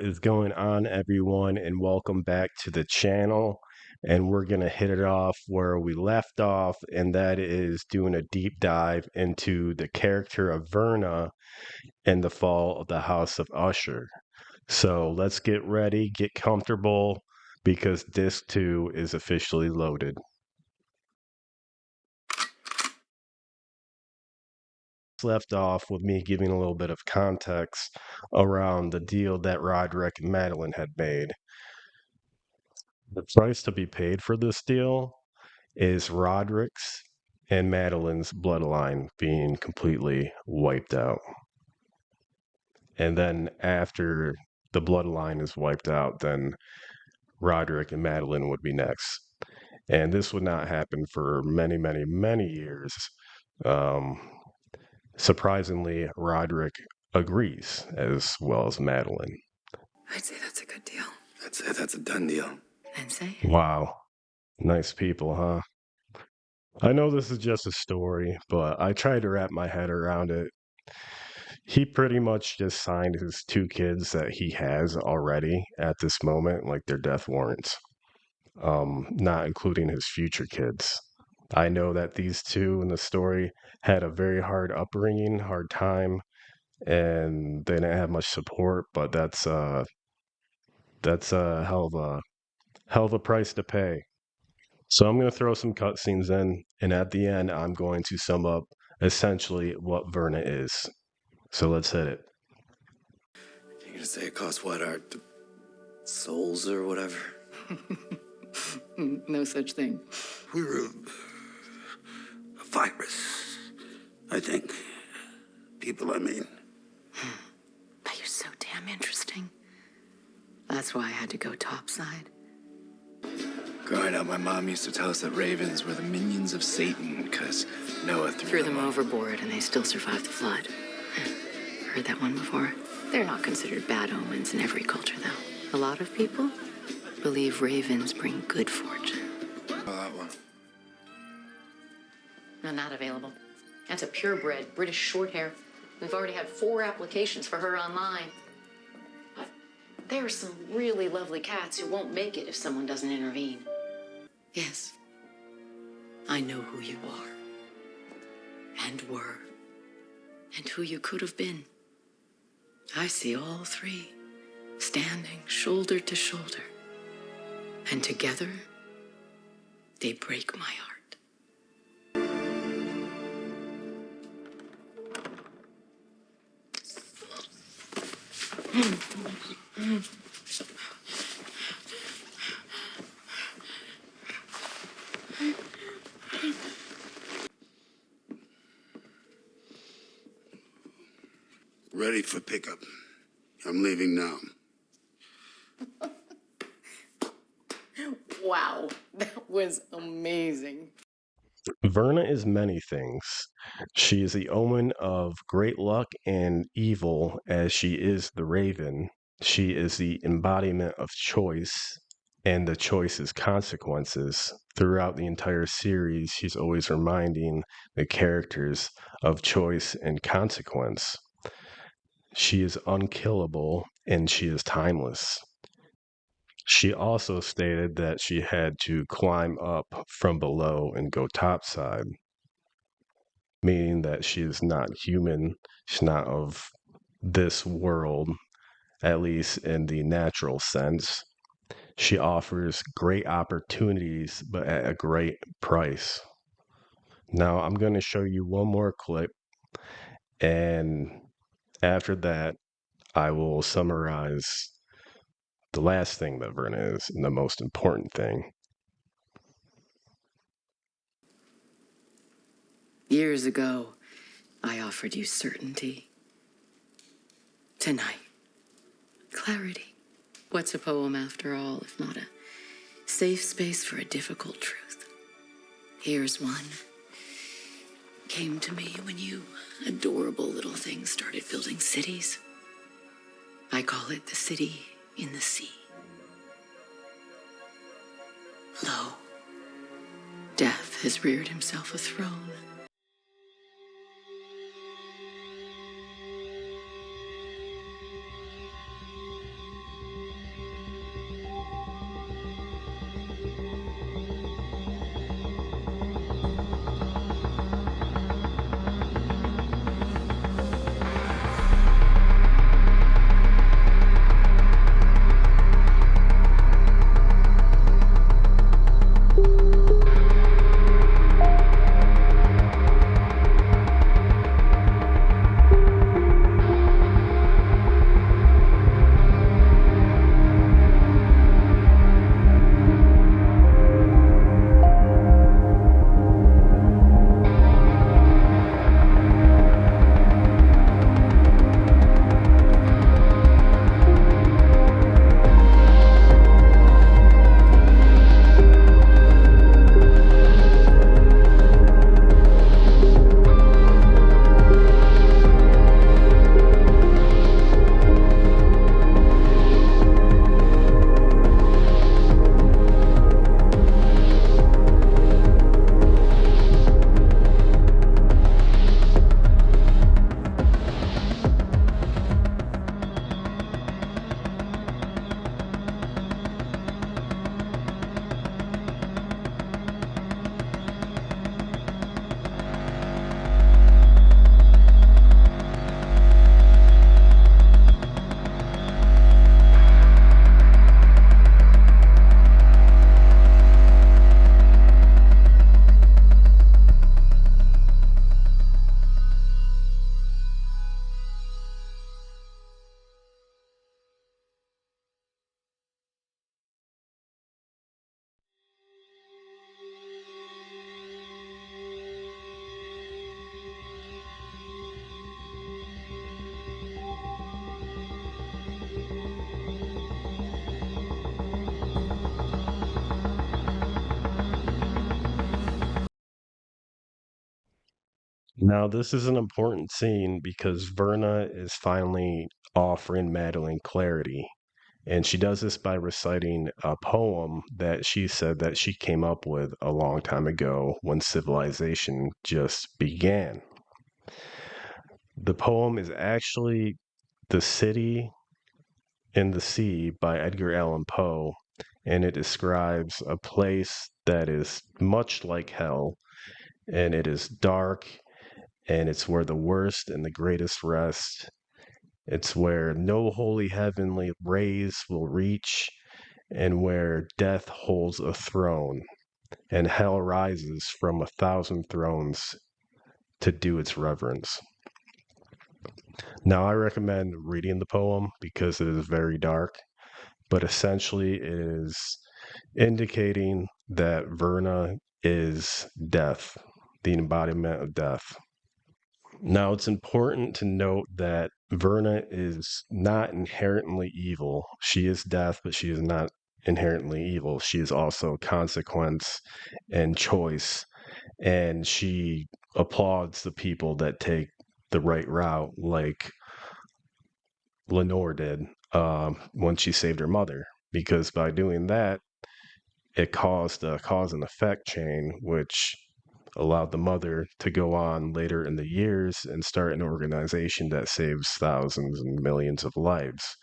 is going on, everyone, and welcome back to the channel. And we're going to hit it off where we left off, and that is doing a deep dive into the character of Verna and the fall of the House of Usher. So let's get ready, get comfortable, because disc 2 is officially loaded. Left off with me giving a little bit of context around the deal that Roderick and Madeline had made. The price to be paid for this deal is Roderick's and Madeline's bloodline being completely wiped out. And then after the bloodline is wiped out, then Roderick and Madeline would be next. And this would not happen for many, many, many years. Um, Surprisingly, Roderick agrees, as well as Madeline. I'd say that's a good deal. I'd say that's a done deal. Then say it. Wow. Nice people, huh? I know this is just a story, but I tried to wrap my head around it. He pretty much just signed his 2 kids that he has already at this moment, like their death warrants, not including his future kids. I know that these 2 in the story had a very hard upbringing, hard time, and they didn't have much support, but that's a hell of a price to pay. So I'm going to throw some cutscenes in, and at the end, I'm going to sum up essentially what Verna is. So let's hit it. You're gonna say it costs what, our souls or whatever? No such thing. We're a virus, I think. People, I mean. But you're so damn interesting. That's why I had to go topside. Growing up, my mom used to tell us that ravens were the minions of Satan because Noah Threw them overboard and they still survived the flood. Heard that one before? They're not considered bad omens in every culture, though. A lot of people believe ravens bring good fortune. Oh, that one. No, not available. That's a purebred British short hair. We've already had 4 applications for her online. But there are some really lovely cats who won't make it if someone doesn't intervene. Yes, I know who you are, and were, and who you could have been. I see all 3, standing shoulder to shoulder, and together, they break my heart. Ready for pickup. I'm leaving now. Wow, that was amazing. Verna is many things. She is the omen of great luck and evil, as she is the raven. She is the embodiment of choice, and the choice is consequences. Throughout the entire series, she's always reminding the characters of choice and consequence. She is unkillable, and she is timeless. She also stated that she had to climb up from below and go topside, meaning that she is not human. She's not of this world, at least in the natural sense. She offers great opportunities, but at a great price. Now, I'm going to show you one more clip, and after that, I will summarize the last thing that Verna is and the most important thing. Years ago, I offered you certainty. Tonight, clarity. What's a poem after all, if not a safe space for a difficult truth? Here's one. Came to me when you adorable little things started building cities. I call it the city in the sea. Lo, death has reared himself a throne. Now, this is an important scene because Verna is finally offering Madeline clarity. And she does this by reciting a poem that she said that she came up with a long time ago when civilization just began. The poem is actually The City in the Sea by Edgar Allan Poe, and it describes a place that is much like hell, and it is dark, and it's where the worst and the greatest rest. It's where no holy heavenly rays will reach, and where death holds a throne, and hell rises from 1,000 thrones to do its reverence. Now, I recommend reading the poem because it is very dark, but essentially it is indicating that Verna is death, the embodiment of death. Now, it's important to note that Verna is not inherently evil. She is death, but she is not inherently evil. She is also consequence and choice, and she applauds the people that take the right route, like Lenore did when she saved her mother, because by doing that, it caused a cause and effect chain, which allowed the mother to go on later in the years and start an organization that saves thousands and millions of lives,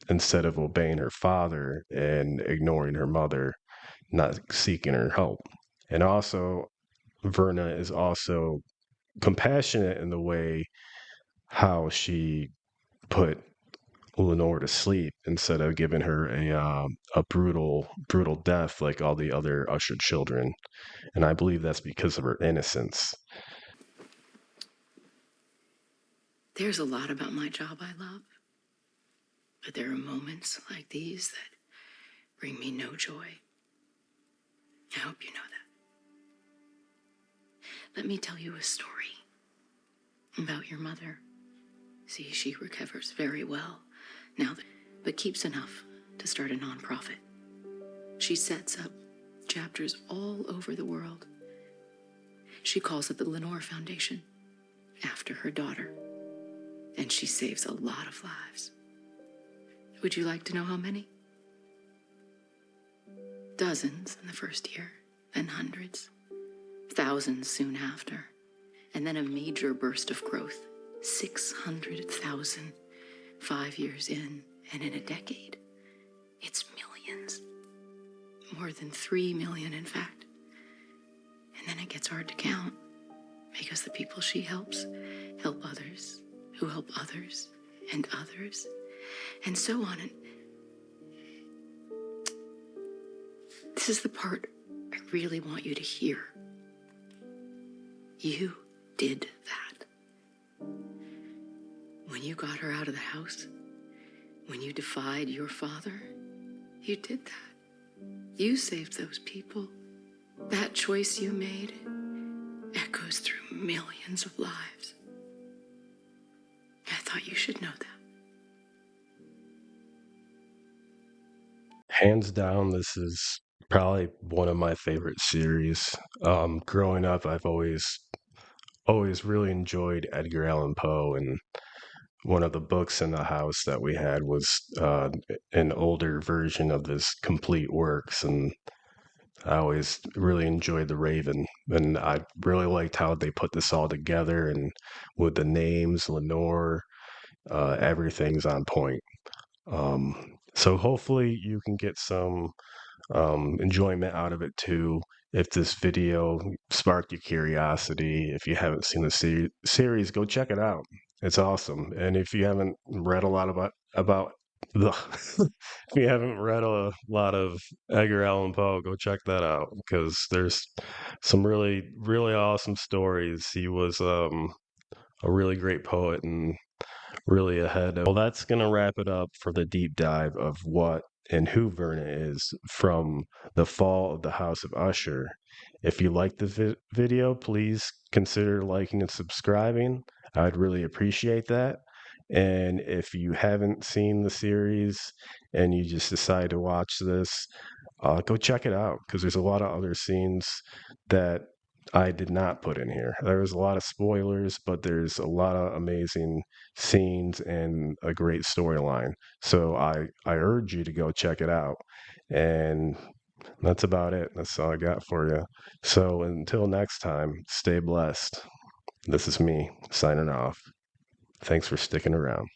instead of obeying her father and ignoring her mother, not seeking her help. And also, Verna is also compassionate in the way how she put Lenore to sleep instead of giving her a brutal death like all the other Usher children. And I believe that's because of her innocence. There's a lot about my job I love, but there are moments like these that bring me no joy. I hope you know that. Let me tell you a story about your mother. See, she recovers very well now, but keeps enough to start a nonprofit. She sets up chapters all over the world. She calls it the Lenore Foundation, after her daughter, and she saves a lot of lives. Would you like to know how many? Dozens in the first year, then hundreds, thousands soon after, and then a major burst of growth, 600,000 5 years in, and in a decade, it's millions. More than 3 million, in fact. And then it gets hard to count, because the people she helps help others, who help others, and others, and so on. And this is the part I really want you to hear. You did that. When you got her out of the house, when you defied your father, you did that. You saved those people. That choice you made echoes through millions of lives. I thought you should know that. Hands down, this is probably one of my favorite series. Growing up, I've always really enjoyed Edgar Allan Poe, and one of the books in the house that we had was an older version of his complete works, and I always really enjoyed The Raven, and I really liked how they put this all together, and with the names, Lenore, everything's on point. So hopefully you can get some enjoyment out of it too. If this video sparked your curiosity, if you haven't seen the series, go check it out. It's awesome. And if you haven't read a lot about the if you haven't read a lot of Edgar Allan Poe, go check that out because there's some really awesome stories. He was a really great poet and really ahead of. Well, that's going to wrap it up for the deep dive of what and who Verna is from the fall of the House of Usher. If you like the video, please consider liking and subscribing. I'd really appreciate that. And if you haven't seen the series and you just decide to watch this, go check it out because there's a lot of other scenes that I did not put in here. There's a lot of spoilers, but there's a lot of amazing scenes and a great storyline. So I urge you to go check it out. And that's about it. That's all I got for you. So until next time, stay blessed. This is me signing off. Thanks for sticking around.